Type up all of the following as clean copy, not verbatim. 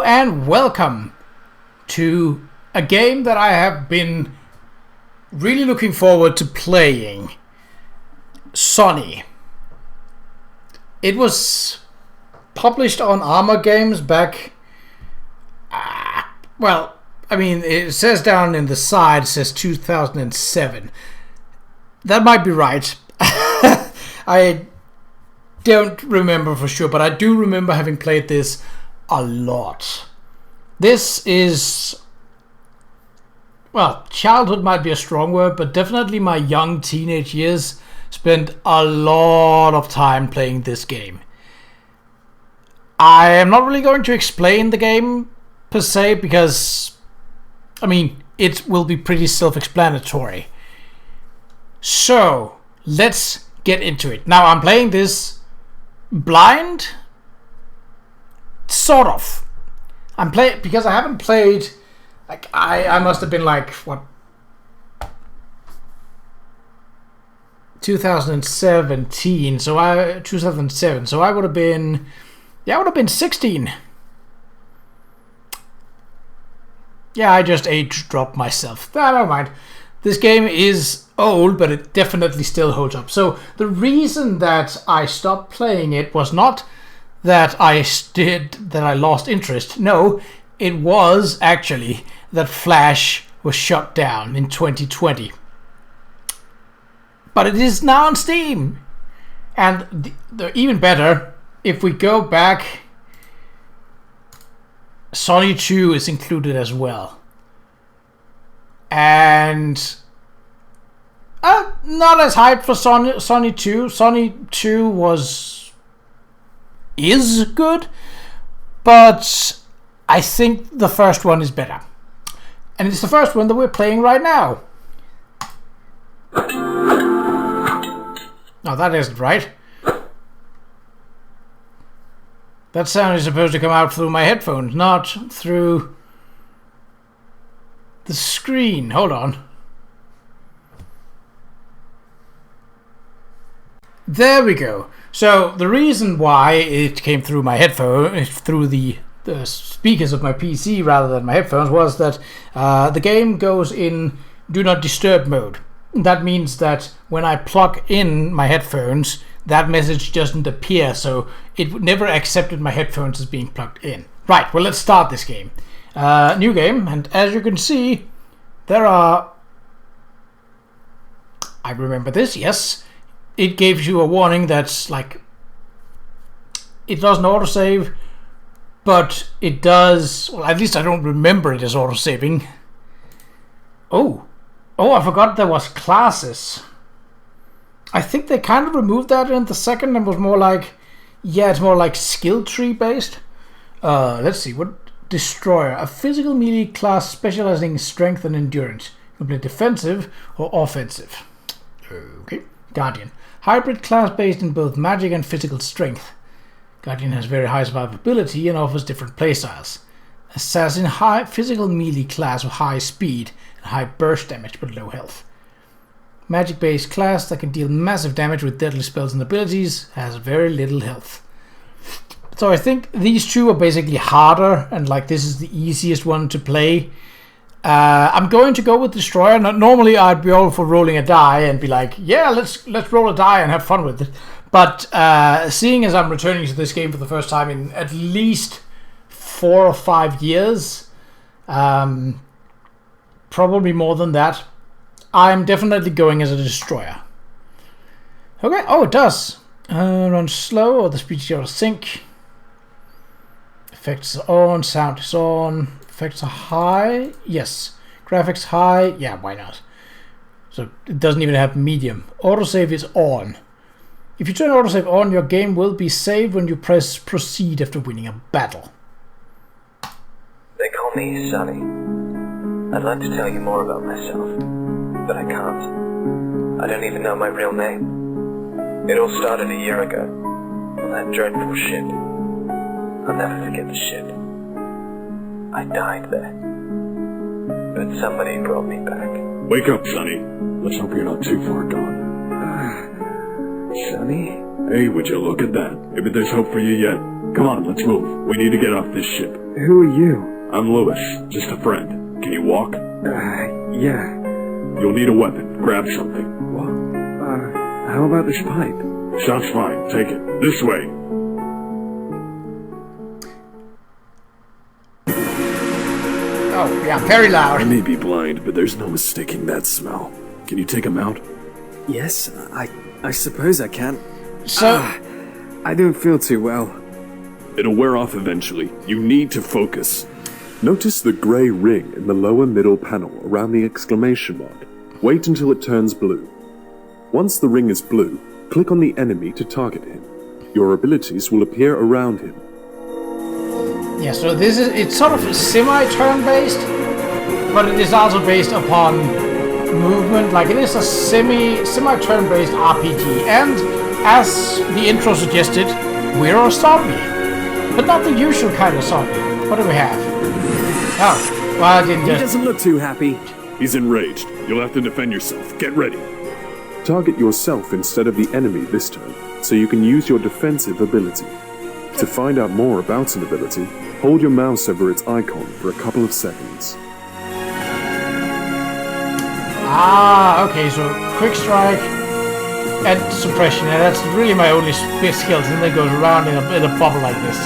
And welcome to a game that I have been really looking forward to playing, Sonny. It was published on Armor Games back, it says down in the side, it says 2007. That might be right. I don't remember for sure, but I do remember having played this a lot. This is, childhood might be a strong word, but definitely my young teenage years spent a lot of time playing this game. I am not really going to explain the game per se because, it will be pretty self-explanatory. So, let's get into it. Now, I'm playing this blind. Sort of. I'm playing because I haven't played. I must have been 2017. 2007. So I would have been. I would have been 16. Yeah, I just age dropped myself. Never mind. This game is old, but it definitely still holds up. So the reason that I stopped playing it was not that I lost interest. No, it was actually that Flash was shut down in 2020. But it is now on Steam. And even better, if we go back, Sonny 2 is included as well. And not as hyped for Sonny 2. Sonny 2 is good, but I think the first one is better. And it's the first one that we're playing right now. No, that isn't right. That sound is supposed to come out through my headphones, not through the screen. Hold on. There we go. So the reason why it came through my headphone, through the speakers of my PC rather than my headphones, was that the game goes in do not disturb mode. That means that when I plug in my headphones, that message doesn't appear, so it never accepted my headphones as being plugged in. Right, well, let's start this game. New game, and as you can see, there are... I remember this, yes. It gives you a warning that's like... It doesn't autosave, but it does... Well, at least I don't remember it as autosaving. Oh, I forgot there was classes. I think they kind of removed that in the second and was more like... Yeah, it's more like skill tree based. Let's see, what... Destroyer, a physical melee class specializing in strength and endurance. You can play defensive or offensive. Okay. Guardian, hybrid class based in both magic and physical strength. Guardian has very high survivability and offers different playstyles. Assassin, high physical melee class with high speed and high burst damage but low health. Magic based class that can deal massive damage with deadly spells and abilities, has very little health. So I think these two are basically harder, and this is the easiest one to play. I'm going to go with Destroyer. Normally I'd be all for rolling a die and be like, yeah, let's roll a die and have fun with it. But seeing as I'm returning to this game for the first time in at least 4 or 5 years, probably more than that, I'm definitely going as a Destroyer. Okay, oh, it does. Run slow, or the speed shield sync. Effects are on, sound is on, effects are high, yes. Graphics high, yeah, why not? So it doesn't even have medium. Autosave is on. If you turn autosave on, your game will be saved when you press proceed after winning a battle. They call me Sonny. I'd like to tell you more about myself, but I can't. I don't even know my real name. It all started a year ago, on that dreadful ship. I'll never forget the ship. I died there. But somebody brought me back. Wake up, Sonny. Let's hope you're not too far gone. Sonny? Hey, would you look at that? Maybe there's hope for you yet. Come on, let's move. We need to get off this ship. Who are you? I'm Lewis, just a friend. Can you walk? Yeah. You'll need a weapon. Grab something. What? How about this pipe? Sounds fine. Take it. This way. Oh, yeah, very loud. I may be blind, but there's no mistaking that smell. Can you take him out? Yes, I suppose I can. So, I don't feel too well. It'll wear off eventually. You need to focus. Notice the grey ring in the lower middle panel around the exclamation mark. Wait until it turns blue. Once the ring is blue, click on the enemy to target him. Your abilities will appear around him. yeah, so it's sort of semi-turn based, but it is also based upon movement. Like, it is a semi-turn based RPG, and as the intro suggested, we're a zombie. But not the usual kind of zombie. What do we have? Oh, well, I didn't He just... doesn't look too happy. He's enraged. You'll have to defend yourself. Get ready. Target yourself instead of the enemy this turn, so you can use your defensive ability. To find out more about an ability, hold your mouse over its icon for a couple of seconds. Ah, okay, so quick strike and suppression, and that's really my only skills, and then it goes around in a bubble like this.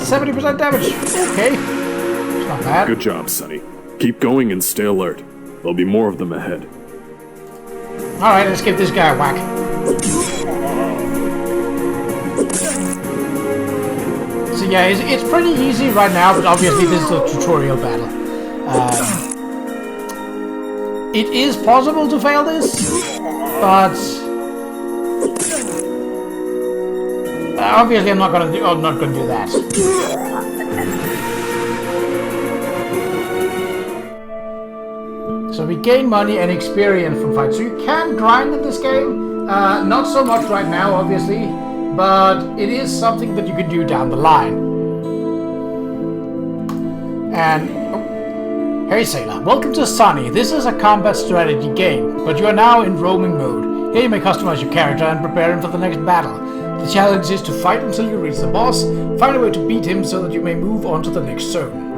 70% damage, okay. It's not bad. Good job, Sonny. Keep going and stay alert. There'll be more of them ahead. Alright, let's give this guy a whack. So yeah, it's pretty easy right now, but obviously this is a tutorial battle. It is possible to fail this, but obviously I'm not gonna do that. So we gain money and experience from fights. So you can grind in this game. Not so much right now, obviously, but it is something that you can do down the line. And hey Sailor, welcome to Sonny. This is a combat strategy game, but you are now in roaming mode. Here you may customize your character and prepare him for the next battle. The challenge is to fight until you reach the boss, find a way to beat him so that you may move on to the next zone.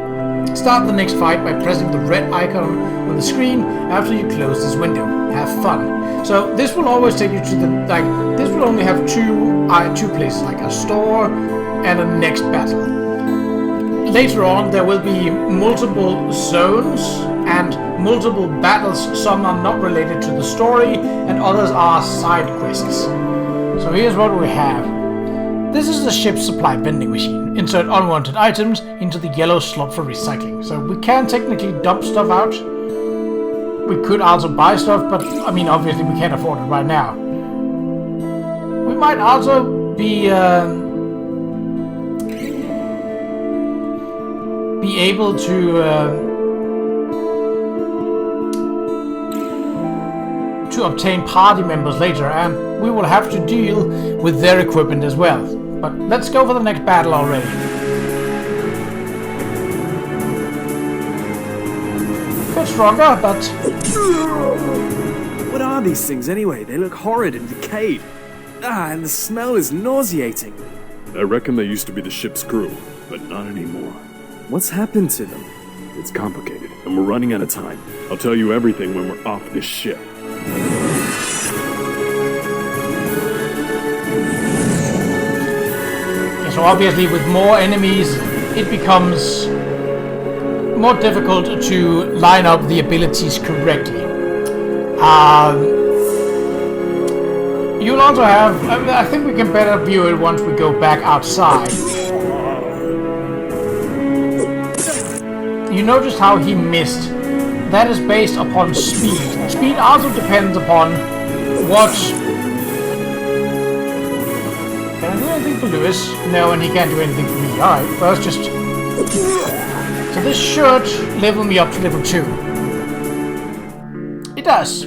Start the next fight by pressing the red icon on the screen after you close this window. Have fun. So this will always take you to the, this will only have two places, like a store and a next battle. Later on there will be multiple zones and multiple battles. Some are not related to the story and others are side quests. So here's what we have. This is the ship's supply vending machine. Insert unwanted items into the yellow slot for recycling. So we can technically dump stuff out. We could also buy stuff, but I mean obviously we can't afford it right now. We might also be able to obtain party members later, and we will have to deal with their equipment as well. But let's go for the next battle already. Bit stronger, but... What are these things anyway? They look horrid and decayed. And the smell is nauseating. I reckon they used to be the ship's crew, but not anymore. What's happened to them? It's complicated, and we're running out of time. I'll tell you everything when we're off this ship. So obviously with more enemies, it becomes more difficult to line up the abilities correctly. You'll also have, I think we can better view it once we go back outside. You noticed how he missed. That is based upon speed. Speed also depends upon what... Can I do anything for Lewis? No, and he can't do anything for me. Alright, well, let's just... So this should level me up to level 2. It does.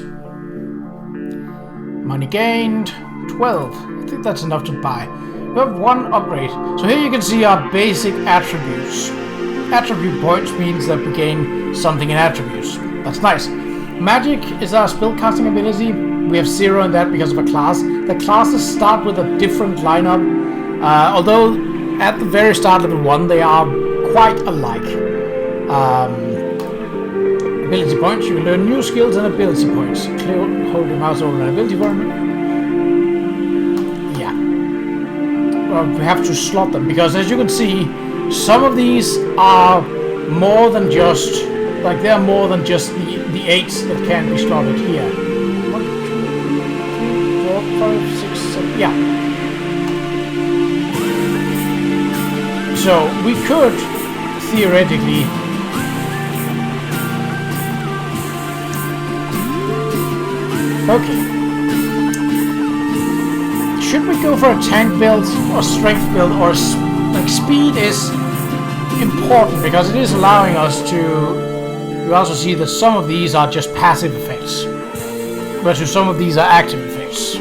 Money gained, 12. I think that's enough to buy. We have 1 upgrade. So here you can see our basic attributes. Attribute points means that we gain something in attributes. That's nice. Magic is our spellcasting ability. we have 0 in that because of a class. The classes start with a different lineup, although at the very start, level 1, they are quite alike. Ability points, you can learn new skills and ability points. Hold your mouse over an ability point. Yeah. Well, we have to slot them, because as you can see, some of these are more than just, like they're more than just the 8s that can be slotted here. 1, 2, 3, 4, 5, 6, 7, yeah. So we could theoretically should we go for a tank build or strength build, or like speed is important because it is allowing us to. You also see that some of these are just passive effects, versus some of these are active effects.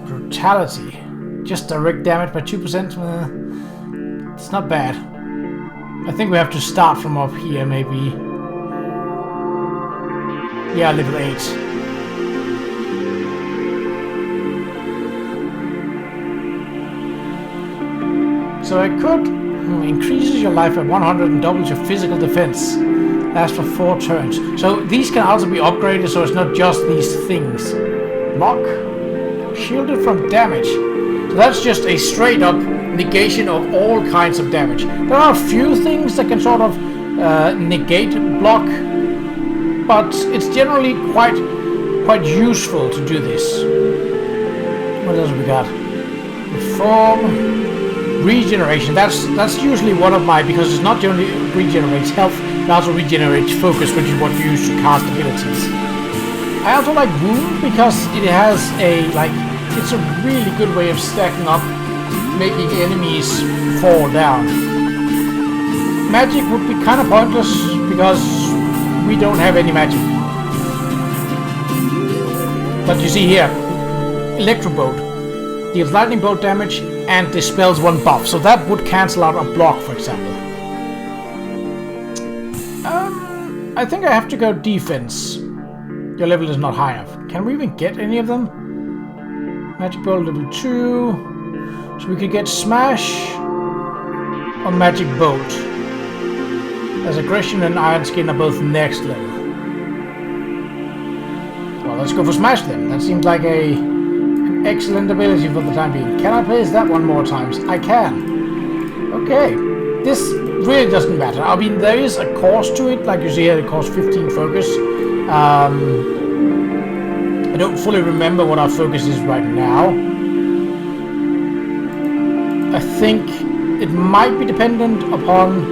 Brutality. Just direct damage by 2%. It's not bad. I think we have to start from up here, maybe. Yeah, level 8. So I could increases your life by 100 and doubles your physical defense. Lasts for 4 turns. So these can also be upgraded, so it's not just these things. Lock. Shielded from damage. So that's just a straight up negation of all kinds of damage. There are a few things that can sort of negate block, but it's generally quite useful to do this. What else have we got? Reform. Regeneration. That's usually one of my, because it's not only regenerates health, it also regenerates focus, which is what you use to cast abilities. I also like wound because it has it's a really good way of stacking up, making enemies fall down. Magic would be kind of pointless because we don't have any magic. But you see here, Electro Bolt deals lightning bolt damage and dispels 1 buff, so that would cancel out a block, for example. I think I have to go defense. Your level is not high enough. Can we even get any of them? Magic Bolt level 2. So we could get Smash or Magic Bolt. As Aggression and Iron Skin are both next level. Well, let's go for Smash then. That seems like an excellent ability for the time being. Can I place that 1 more times? I can. Okay. This really doesn't matter. I mean, there is a cost to it. Like you see here, it costs 15 focus. I don't fully remember what our focus is right now. I think it might be dependent upon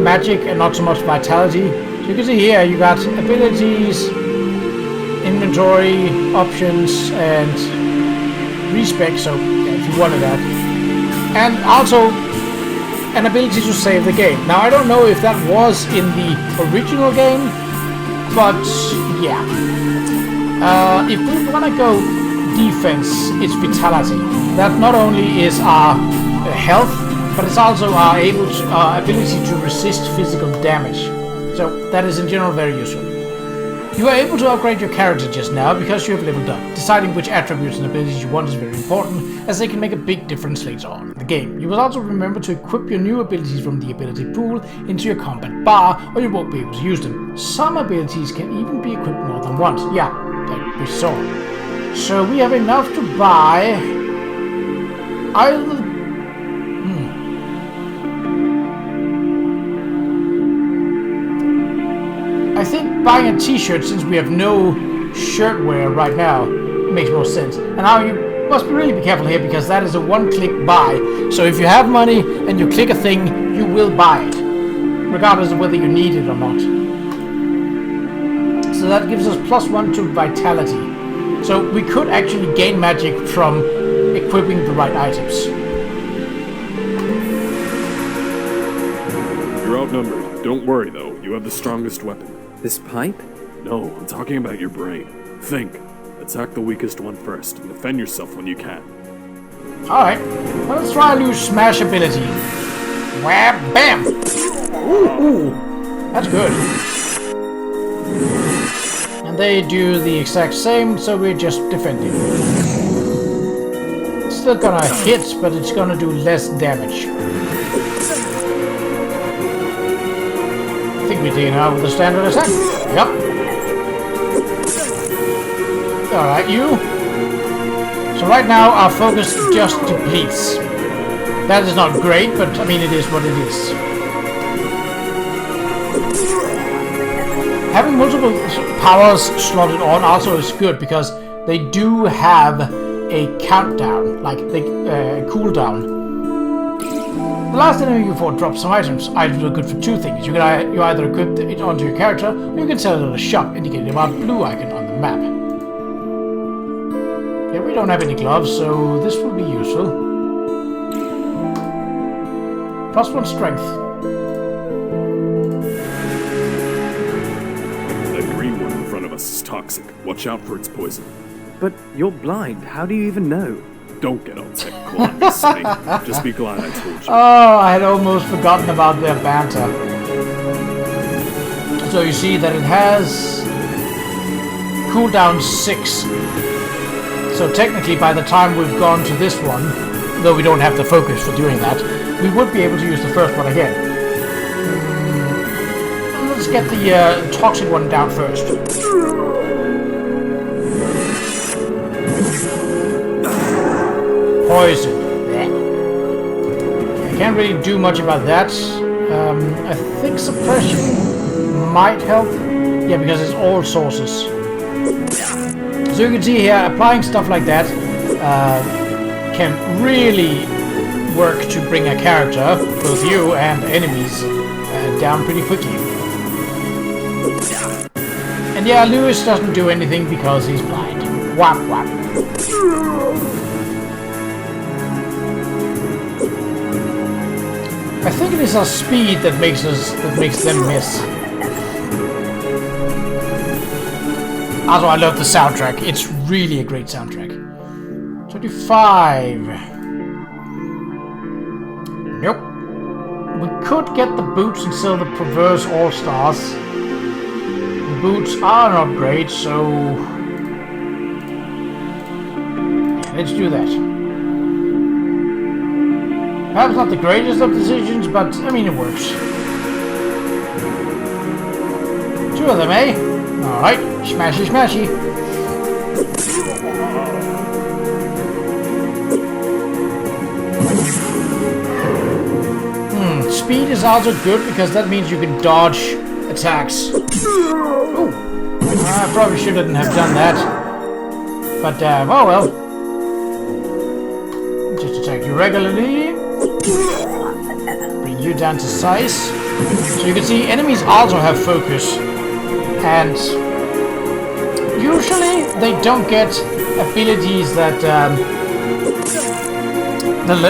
magic and not so much vitality. So you can see here, you got abilities, inventory, options, and respec, so yeah, if you wanted that. And also an ability to save the game. Now I don't know if that was in the original game, but yeah. If we want to go defense, it's vitality. That not only is our health, but it's also our ability to resist physical damage. So that is in general very useful. You are able to upgrade your character just now because you have leveled up. Deciding which attributes and abilities you want is very important, as they can make a big difference later on in the game. You will also remember to equip your new abilities from the ability pool into your combat bar, or you won't be able to use them. Some abilities can even be equipped more than once. Yeah, like we saw. So we have enough to buy either. I think buying a t-shirt, since we have no shirt wear right now, makes more sense. And now you must really be careful here, because that is a one-click buy. So if you have money and you click a thing, you will buy it, regardless of whether you need it or not. So that gives us +1 to vitality. So we could actually gain magic from equipping the right items. You're outnumbered. Don't worry, though. You have the strongest weapon. This pipe? No, I'm talking about your brain. Think. Attack the weakest one first, and defend yourself when you can. Alright, well, let's try a new smash ability. Wham! Bam! Ooh, that's good. And they do the exact same, so we're just defending. It's still gonna hit, but it's gonna do less damage. I think we're taking out with the standard attack. Yep. Alright, you. So right now our focus just depletes. That is not great, but I mean it is what it is. Having multiple powers slotted on also is good because they do have a countdown, like the cooldown. The last enemy you fought drops some items. Items are good for two things. You either equip it onto your character, or you can sell it at a shop indicated by a blue icon on the map. Yeah, we don't have any gloves, so this will be useful. +1 strength. That green one in front of us is toxic. Watch out for its poison. But you're blind. How do you even know? Don't get all technical on me, Sonny. Just be glad I told you. Oh, I had almost forgotten about their banter. So you see that it has cooldown 6. So technically by the time we've gone to this one, though we don't have the focus for doing that, we would be able to use the first one again. Let's get the toxic one down first. Poison. I can't really do much about that. I think suppression might help. Yeah, because it's all sources. So you can see here, applying stuff like that can really work to bring a character, both you and enemies, down pretty quickly. And yeah, Lewis doesn't do anything because he's blind. Whap whap. I think it is our speed that makes them miss. Also, I love the soundtrack. It's really a great soundtrack. 25. Nope. We could get the boots and sell the Perverse All-Stars. The boots are not great, so... yeah, let's do that. Perhaps not the greatest of decisions, but, I mean, it works. 2 of them, eh? Alright, smashy smashy. Speed is also good because that means you can dodge attacks. Ooh. I probably shouldn't have done that. But, oh well. Just attack you regularly. Bring you down to size. So you can see enemies also have focus. And usually they don't get abilities that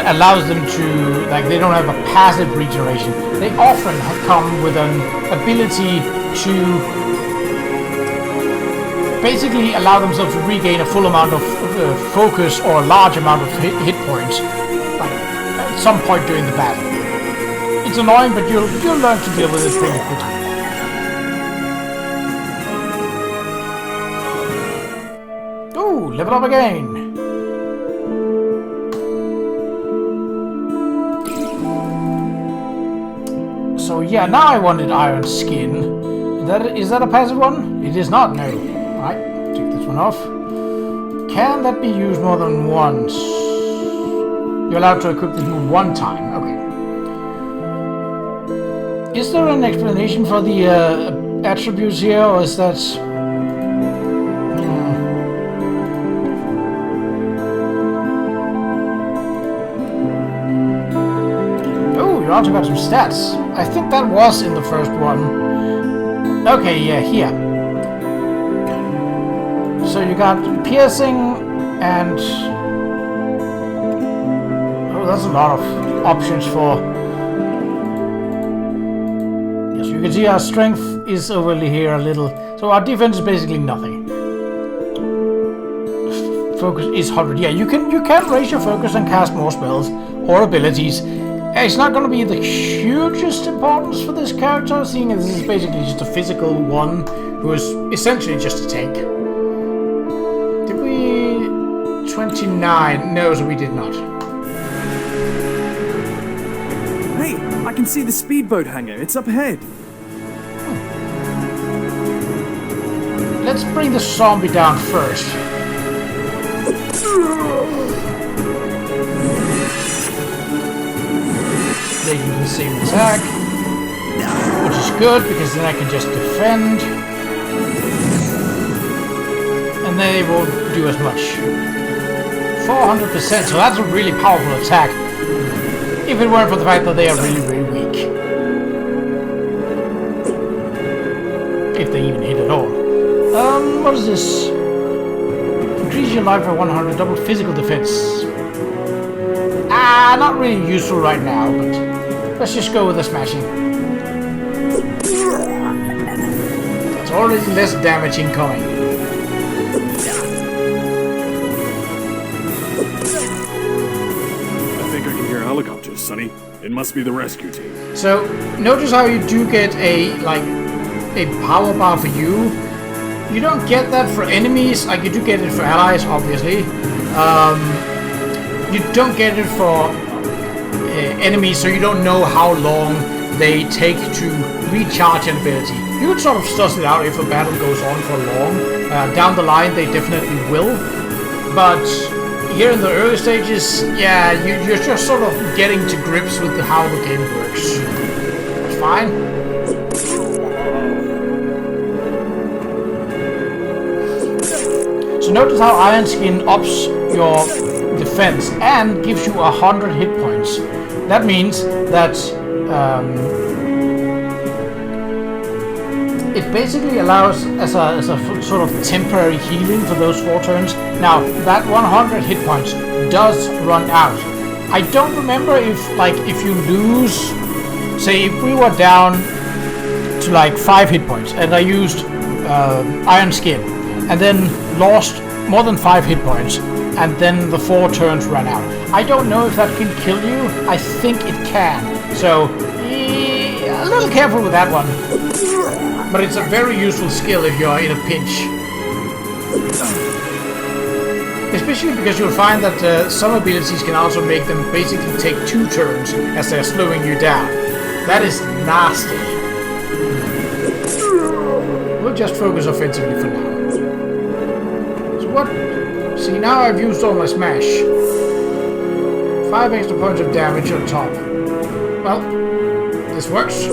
allows them to, like, they don't have a passive regeneration. They often come with an ability to basically allow themselves to regain a full amount of focus or a large amount of hit points, like, at some point during the battle. It's annoying, but you'll learn to deal with it pretty quickly. Ooh, level up again. So yeah, now I wanted Iron Skin. Is that a passive one? It is not, no. Alright, take this one off. Can that be used more than once? You're allowed to equip this move one time. Okay. Is there an explanation for the attributes here, or is that... You also got some stats. I think that was in the first one. Okay, yeah, here. So you got piercing and... oh, that's a lot of options for... yes, you can see our strength is over here a little. So our defense is basically nothing. Focus is 100. Yeah, you can raise your focus and cast more spells or abilities. It's not going to be the hugest importance for this character, seeing as this is basically just a physical one who is essentially just a tank. Did we... 29? No, so we did not. Hey, I can see the speedboat hangar. It's up ahead. Let's bring the zombie down first. They do the same attack, which is good because then I can just defend, and then they won't do as much. 400%, so that's a really powerful attack. If it weren't for the fact that they are really, really weak. If they even hit at all. What is this? Increase your life by 100, double physical defense. Not really useful right now, but let's just go with the smashing. That's already less damage incoming. I think I can hear helicopters, Sonny. It must be the rescue team. So, notice how you do get a power bar for you. You don't get that for enemies, like you do get it for allies, obviously. You don't get it for enemies, so you don't know how long they take to recharge an ability. You can sort of suss it out if a battle goes on for long. Down the line, they definitely will. But here in the early stages, yeah, you're just sort of getting to grips with how the game works. That's fine. So notice how Iron Skin ups your defense and gives you 100 hit points. That means that it basically allows as a sort of temporary healing for those 4 turns. Now that 100 hit points does run out. I don't remember if you lose, say if we were down to like 5 hit points and I used Iron Skin and then lost more than 5 hit points and then the 4 turns run out. I don't know if that can kill you. I think it can. So a little careful with that one. But it's a very useful skill if you're in a pinch. Especially because you'll find that some abilities can also make them basically take 2 turns as they're slowing you down. That is nasty. We'll just focus offensively for now. So what? See, now I've used all my smash. 5 extra points of damage on top. Well, this works.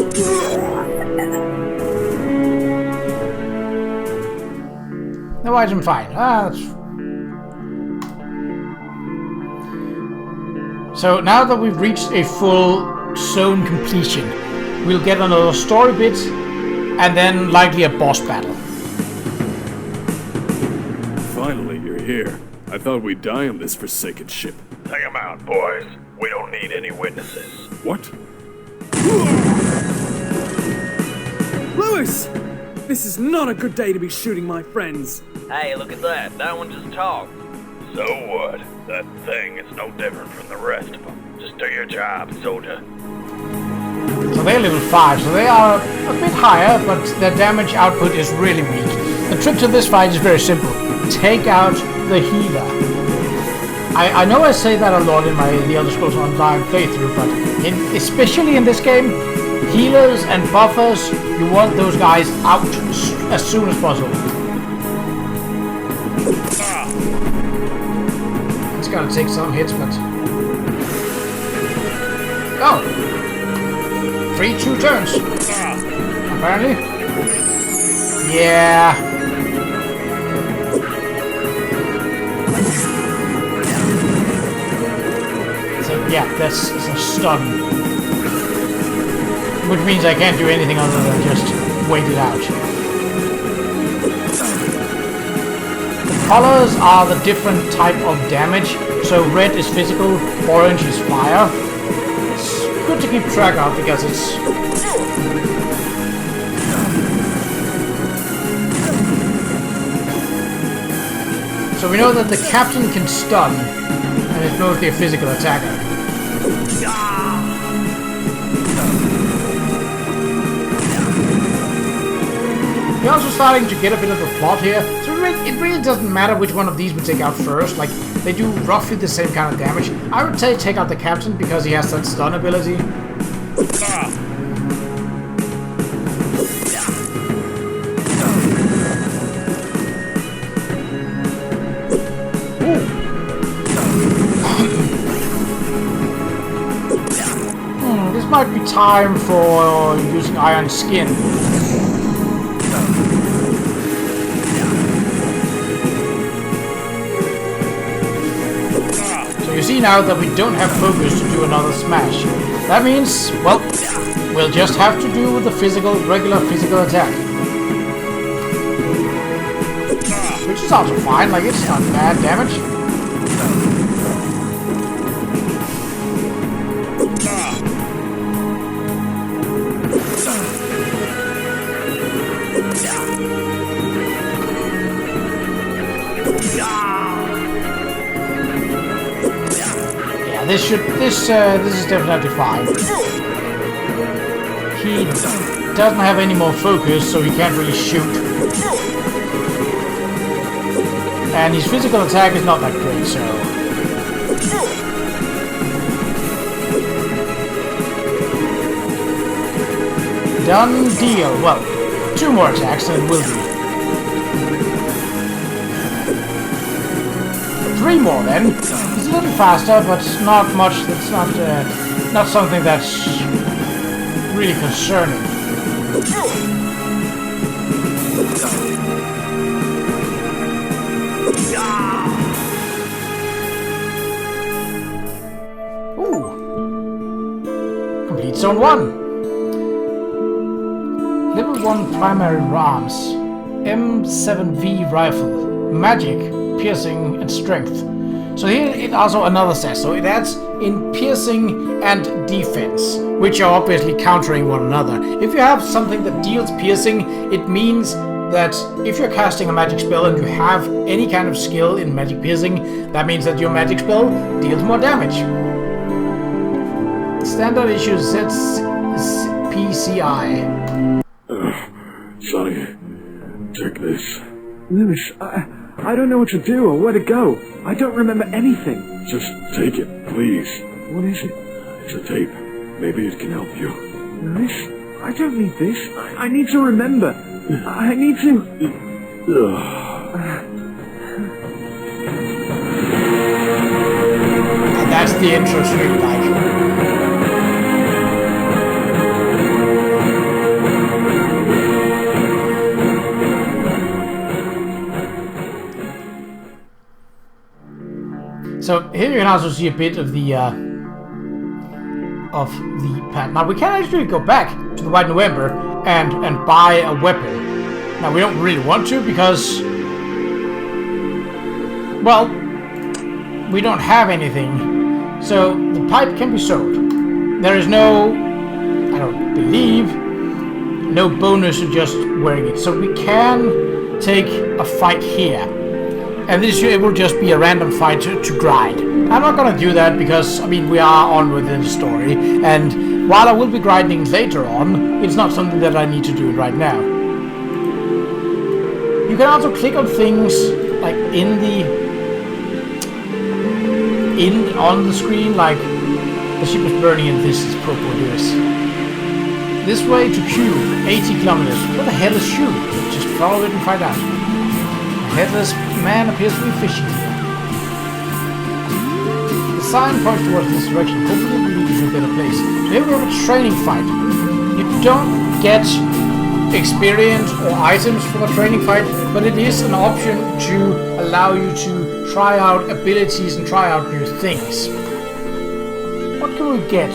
No item fine. That's... So now that we've reached a full zone completion, we'll get another story bit and then likely a boss battle. Finally, you're here. I thought we'd die on this forsaken ship. Take 'em out, boys. We don't need any witnesses. What? Lewis! This is not a good day to be shooting my friends. Hey, look at that. That one just talked. So what? That thing is no different from the rest of them. Just do your job, soldier. So they're level 5, so they are a bit higher, but their damage output is really weak. The trick to this fight is very simple. Take out the healer. I know I say that a lot in my The Elder Scrolls Online playthrough, but especially in this game, healers and buffers, you want those guys out as soon as possible. It's gonna take some hits, but... Oh! 2 turns. Apparently. Yeah. So yeah, that's a stun. Which means I can't do anything other than just wait it out. The colors are the different type of damage. So red is physical, orange is fire. It's good to keep track of because it's... So we know that the captain can stun, and it's mostly a physical attacker. You're also starting to get a bit of a plot here, so it really doesn't matter which one of these we take out first. Like, they do roughly the same kind of damage. I would say take out the captain because he has that stun ability. This might be time for using Iron Skin. So you see now that we don't have focus to do another smash. That means, well, we'll just have to do the regular physical attack. Which is also fine, like it's not bad damage. This is definitely fine. He doesn't have any more focus, so he can't really shoot. And his physical attack is not that great, so... Done deal. Well, 2 more attacks and it will be. 3 more then. It's a little faster, but not much. That's not something that's really concerning. Ooh. Complete zone 1. Level 1 primary RAMs. M7V rifle. Magic, piercing, and strength. So here it also another set, so it adds in piercing and defense, which are obviously countering one another. If you have something that deals piercing, it means that if you're casting a magic spell and you have any kind of skill in magic piercing, that means that your magic spell deals more damage. Standard issue sets PCI. Sonny, take this. Lewis, I don't know what to do or where to go. I don't remember anything. Just take it, please. What is it? It's a tape. Maybe it can help you. Lewis, I don't need this. I need to remember. I need to... And that's the intro screen, like. So here you can also see a bit of the pad. Now we can actually go back to the White November and buy a weapon. Now we don't really want to because, well, we don't have anything. So the pipe can be sold. There is no, I don't believe, no bonus to just wearing it. So we can take a fight here. And this will just be a random fight to grind. I'm not gonna do that because, I mean, we are on within the story. And while I will be grinding later on, it's not something that I need to do right now. You can also click on things like on the screen, like the ship is burning and this is Propolis. This way to Q, 80 kilometers. What the hell is Q? Just follow it and find out. Headless man appears to be fishing here. The sign points towards this direction. Hopefully it will lead you to a better place. So here we have a training fight. You don't get experience or items from a training fight, but it is an option to allow you to try out abilities and try out new things. What can we get?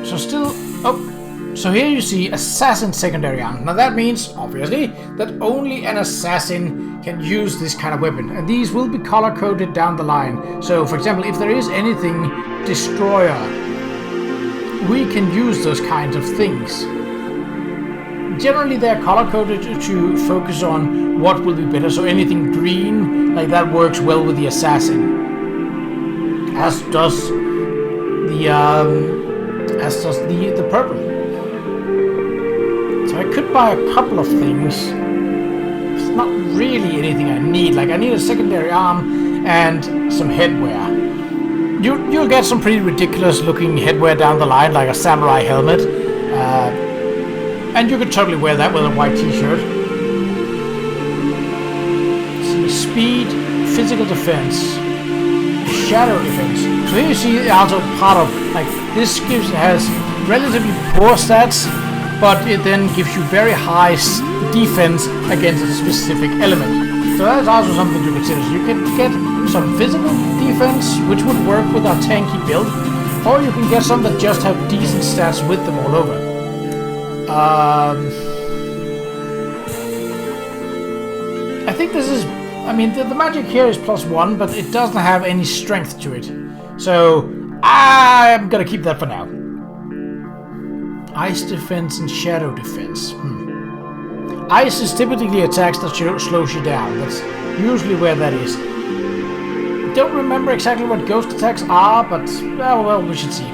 So still... Oh! So here you see Assassin Secondary Arm. Now that means, obviously, that only an assassin can use this kind of weapon. And these will be color-coded down the line. So, for example, if there is anything Destroyer, we can use those kinds of things. Generally, they're color-coded to focus on what will be better. So anything green, like that works well with the Assassin. As does the purple. So So I could buy a couple of things. It's not really anything I need. Like, I need a secondary arm and some headwear. You'll get some pretty ridiculous looking headwear down the line, like a samurai helmet. And you could totally wear that with a white t-shirt. Speed, physical defense, shadow defense. So here you see also part of, like, this has relatively poor stats, but it then gives you very high defense against a specific element. So that's also something to consider. So you can get some physical defense, which would work with our tanky build, or you can get some that just have decent stats with them all over. I think this is, I mean, the magic here is +1, but it doesn't have any strength to it. So I'm gonna keep that for now. Ice defense and shadow defense. Ice is typically attacks that slows you down. That's usually where that is. Don't remember exactly what ghost attacks are, but well, we should see.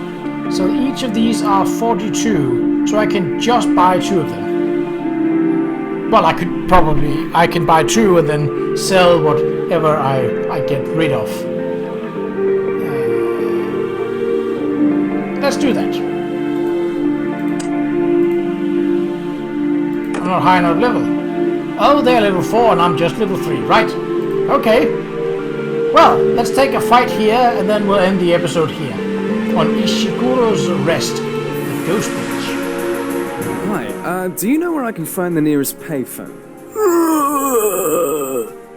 So each of these are 42, so I can just buy 2 of them. Well, I can buy 2 and then sell whatever I get rid of. Let's do that. I'm not high enough level. Oh, they're level 4 and I'm just level 3. Right. Okay. Well, let's take a fight here and then we'll end the episode here. On Ishiguro's Rest, the Ghost Bridge. Hi, do you know where I can find the nearest payphone?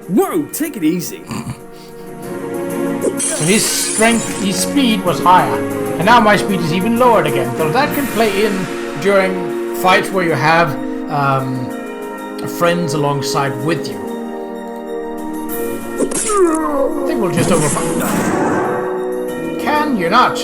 Whoa, take it easy. So his strength, his speed was higher, and now my speed is even lowered again. So that can play in during fights where you have friends alongside with you. I think we'll just overpower. Can you not?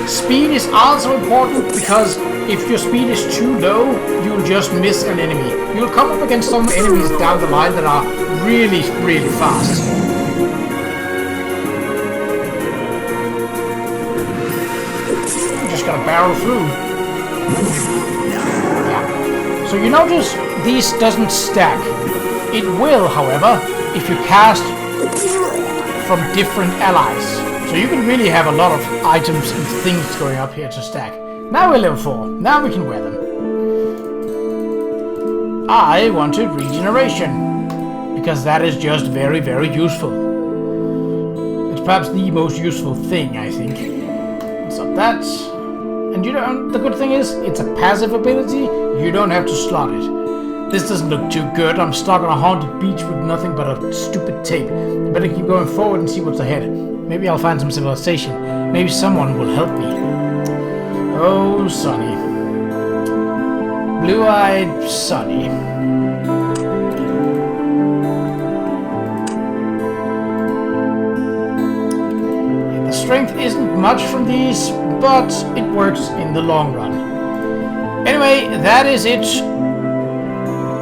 Speed is also important because if your speed is too low, you'll just miss an enemy. You'll come up against some enemies down the line that are really, really fast. I'm just gonna barrel through. Yeah. So you notice these doesn't stack. It will, however, if you cast from different allies. So you can really have a lot of items and things going up here to stack. Now we're level 4. Now we can wear them. I wanted regeneration, because that is just very, very useful. It's perhaps the most useful thing, I think. So that. And you know, the good thing is, it's a passive ability. You don't have to slot it. This doesn't look too good. I'm stuck on a haunted beach with nothing but a stupid tape. I better keep going forward and see what's ahead. Maybe I'll find some civilization. Maybe someone will help me. Oh, Sonny. Blue-eyed Sonny. The strength isn't much from these, but it works in the long run. Anyway, that is it.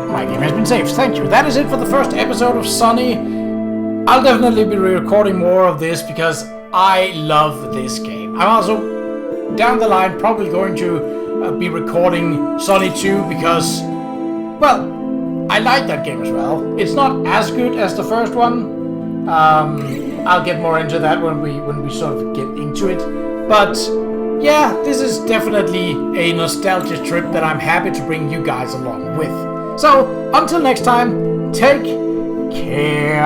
My game has been saved. Thank you. That is it for the first episode of Sonny. I'll definitely be recording more of this because I love this game. I'm also, down the line, probably going to be recording Sonny 2 because, well, I like that game as well. It's not as good as the first one. I'll get more into that when we sort of get into it. But yeah, this is definitely a nostalgia trip that I'm happy to bring you guys along with. So, until next time, take care.